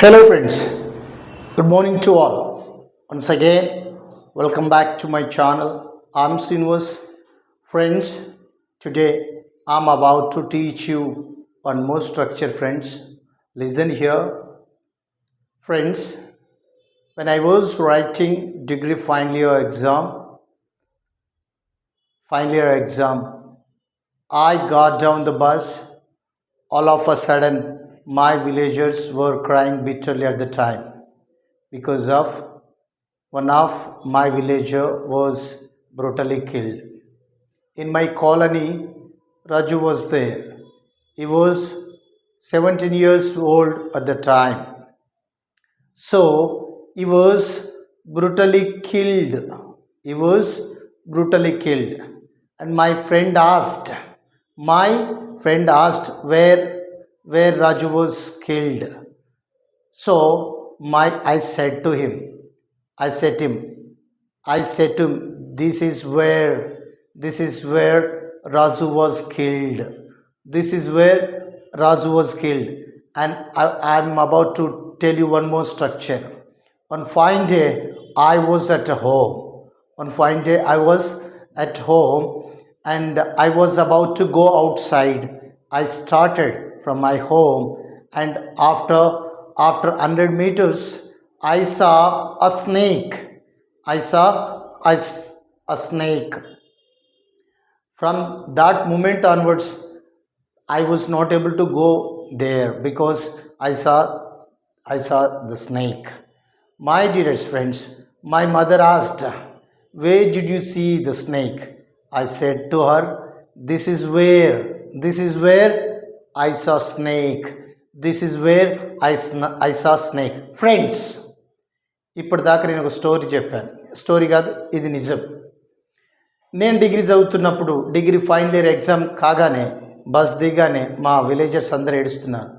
Hello, friends. Good morning to all. Once again, welcome back to my channel. I'm Srinivas. Friends, today I'm about to teach you one more structure, friends. Listen here. Friends, when I was writing degree final year exam, I got down the bus. All of a sudden, my villagers were crying bitterly at the time because of one of my villager was brutally killed. In my colony, Raju was there. He was 17 years old at the time. So he was brutally killed. He was brutally killed. And my friend asked where Raju was killed. So I said him, this is where Raju was killed. This is where Raju was killed. And I'm about to tell you one more structure. On fine day, I was at home. And I was about to go outside. I started from my home, and after 100 meters, I saw a snake. I saw a snake. From that moment onwards, I was not able to go there because I saw the snake. My dearest friends, my mother asked, "Where did you see the snake?" I said to her, this is where I saw snake. This is where I saw snake. Friends, ఇప్పటిదాకా నేను ఒక story చెప్పాను. Story కాదు, ఇది నిజం. నేను degree చదువుతున్నప్పుడు degree final year exam కాగానే బస్ దిగానే మా విలేజర్స్ అందరూ ఏడుస్తున్నారు.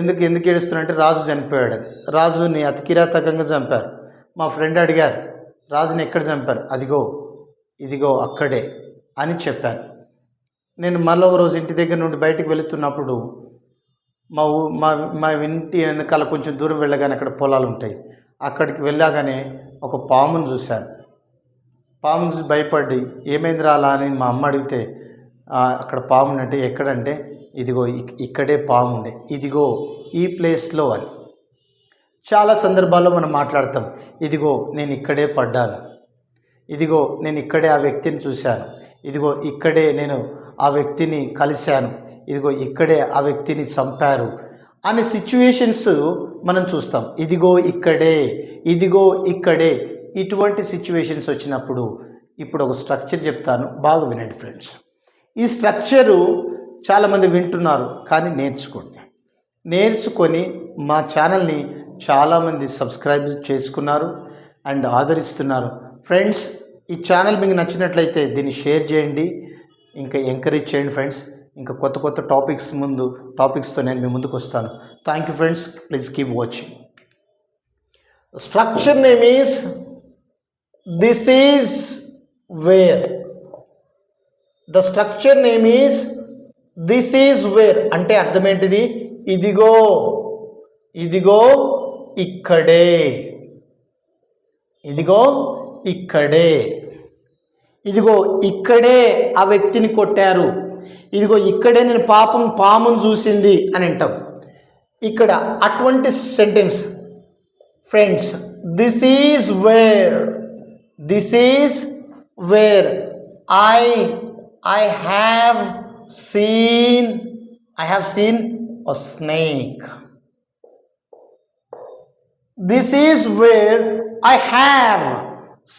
ఎందుకు ఏడుస్తున్నారంటే రాజు చనిపోయాడు. రాజుని అతి కిరాతకంగా చంపారు. మా ఫ్రెండ్ అడిగారు, రాజుని ఎక్కడ చంపారు? ఇదిగో అక్కడే అని చెప్పాను. నేను మళ్ళీ ఒక రోజు ఇంటి దగ్గర నుండి బయటికి వెళుతున్నప్పుడు మా ఇంటి వెనకాల కొంచెం దూరం వెళ్ళగానే అక్కడ పొలాలు ఉంటాయి. అక్కడికి వెళ్ళాగానే ఒక పామును చూశాను. పామును చూసి భయపడి ఏమైంది రాలా అని మా అమ్మ అడిగితే, అక్కడ పాము అంటే ఎక్కడంటే ఇదిగో ఇక్కడే పాము ఉండే, ఇదిగో ఈ ప్లేస్లో అని. చాలా సందర్భాల్లో మనం మాట్లాడతాం, ఇదిగో నేను ఇక్కడే పడ్డాను, ఇదిగో నేను ఇక్కడే ఆ వ్యక్తిని చూశాను, ఇదిగో ఇక్కడే నేను ఆ వ్యక్తిని కలిశాను, ఇదిగో ఇక్కడే ఆ వ్యక్తిని చంపారు అనే సిచ్యువేషన్స్ మనం చూస్తాం. ఇదిగో ఇక్కడే ఇటువంటి సిచ్యువేషన్స్ వచ్చినప్పుడు ఇప్పుడు ఒక స్ట్రక్చర్ చెప్తాను, బాగా వినండి ఫ్రెండ్స్. ఈ స్ట్రక్చరు చాలామంది వింటున్నారు, కానీ నేర్చుకొని మా ఛానల్ని చాలామంది సబ్స్క్రైబ్ చేసుకున్నారు అండ్ ఆదరిస్తున్నారు. ఫ్రెండ్స్, ఈ ఛానల్ మీకు నచ్చినట్లయితే దీన్ని షేర్ చేయండి, ఇంకా ఎంకరేజ్ చేయండి ఫ్రెండ్స్. ఇంకా కొత్త టాపిక్స్తో నేను మీ ముందుకు వస్తాను. Thank you friends, please keep watching. Structure name is this is wear. The structure name is this is where అంటే అర్థం ఏంటిది? ఇదిగో ఇక్కడే, ఇదిగో ఇక్కడే ఆ వ్యక్తిని కొట్టారు, ఇదిగో ఇక్కడే నేను పామును చూసింది అని అంటాం. ఇక్కడ అటువంటి sentence friends, this is wear I have seen a snake. This is where I have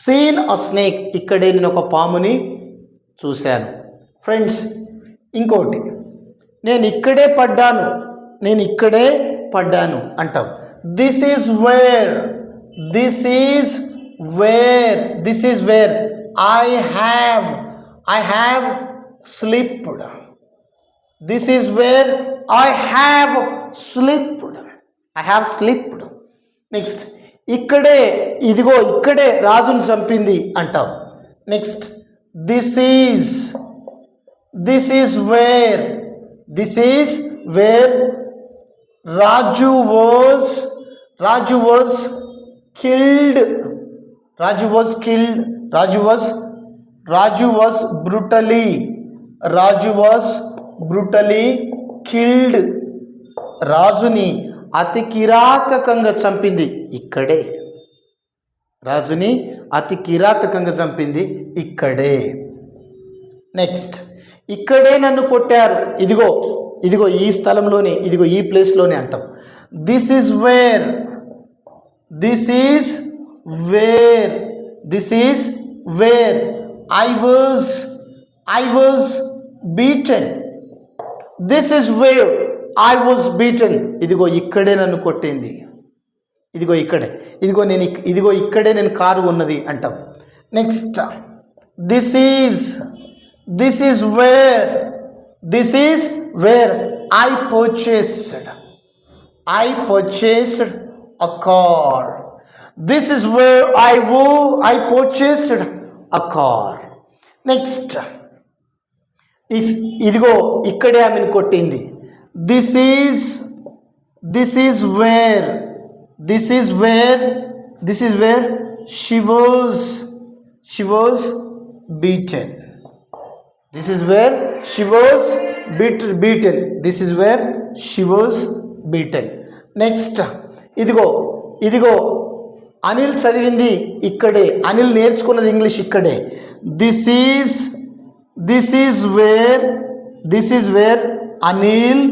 seen a snake. ఇక్కడే నేను ఒక పాముని చూశాను. ఫ్రెండ్స్, ఇంకోటి, నేను ఇక్కడే పడ్డాను అంటాం. This is wear I have slipped. This is where I have slipped. Next, ఇదిగో ఇక్కడే రాజుని చంపింది అంటాం. Next, this is wear Raju was Raju was killed. Raju was killed. Raju was brutally. Raju was brutally killed. రాజుని అతి కిరాతకంగా చంపింది ఇక్కడే. రాజుని అతి కిరాతకంగా చంపింది ఇక్కడే. నెక్స్ట్, ఇక్కడే నన్ను కొట్టారు. ఇదిగో ఇదిగో ఈ స్థలంలోనే, ఇదిగో ఈ ప్లేస్లోనే అంటాం. This is where, this is where, this is where I was beaten. This is where I was beaten. ఇదిగో ఇక్కడే నన్ను కొట్టింది. ఇదిగో ఇక్కడే, ఇదిగో ఇక్కడే నేను కారు ఉన్నది అంటాం. Next, this is where I purchased a car. This is where I purchased a car. Next, ఇదిగో ఇక్కడే ఆమెను కొట్టింది. This is wear she was beaten. This is where she was beaten. This is where she was beaten. Next, ఇదిగో అనిల్ చదివింది ఇక్కడే, అనిల్ నేర్చుకున్నది English ఇక్కడే. This is where Anil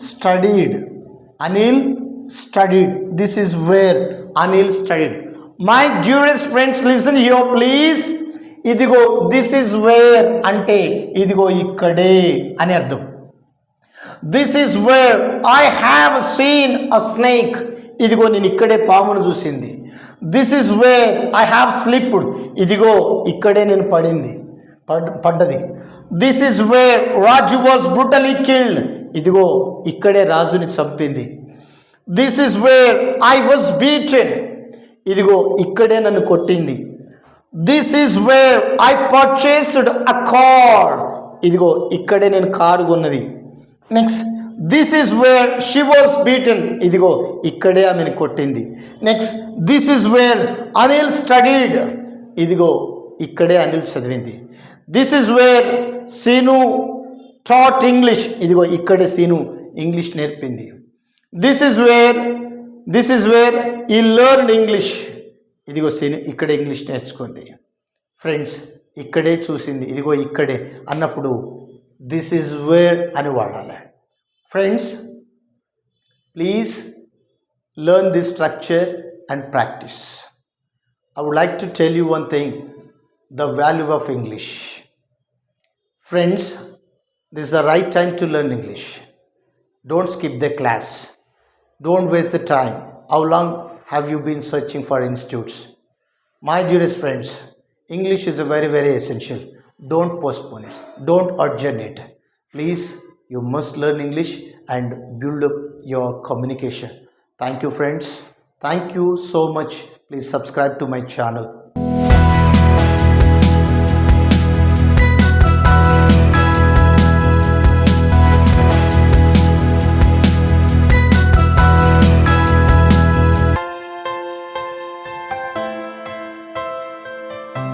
studied. This is where Anil studied. My dearest friends, listen here please. ఇదిగో this is where అంటే ఇదిగో ఇక్కడే అని అర్థం. This is where I have seen a snake. ఇదిగో నేను ఇక్కడే పామును చూసింది. This is where I have slipped. ఇదిగో ఇక్కడే నేను పడ్డది. This is where Raju was brutally killed. ఇదిగో ఇక్కడే రాజుని చంపింది. This is where I was beaten. ఇదిగో ఇక్కడే నన్ను కొట్టింది. This is where I purchased a car. ఇదిగో ఇక్కడే నేను కారు కొన్నది. Next, this is where she was beaten. ఇదిగో ఇక్కడే ఆమెను కొట్టింది. Next, this is where Anil studied. ఇదిగో ఇక్కడే అనిల్ చదివింది. This is where Seenu taught English. ఇదిగో ఇక్కడే సీను ఇంగ్లీష్ నేర్పింది. This is where I learn English. ఇదిగో సీను ఇక్కడే ఇంగ్లీష్ నేర్చుకుంది. ఫ్రెండ్స్, ఇక్కడే చూసింది. ఇదిగో ఇక్కడే అన్నప్పుడు దిస్ ఈజ్ వేర్ అని వాడాలి. Friends, please learn this structure and practice. I would like to tell you one thing, the value of English. Friends, this is the right time to learn English. Don't skip the class. Don't waste the time. How long have you been searching for institutes? My dearest friends, English is a very, very essential. Don't postpone it. Don't urgent it. Please, you must learn English and build up your communication. Thank you, friends. Thank you so much. Please subscribe to my channel.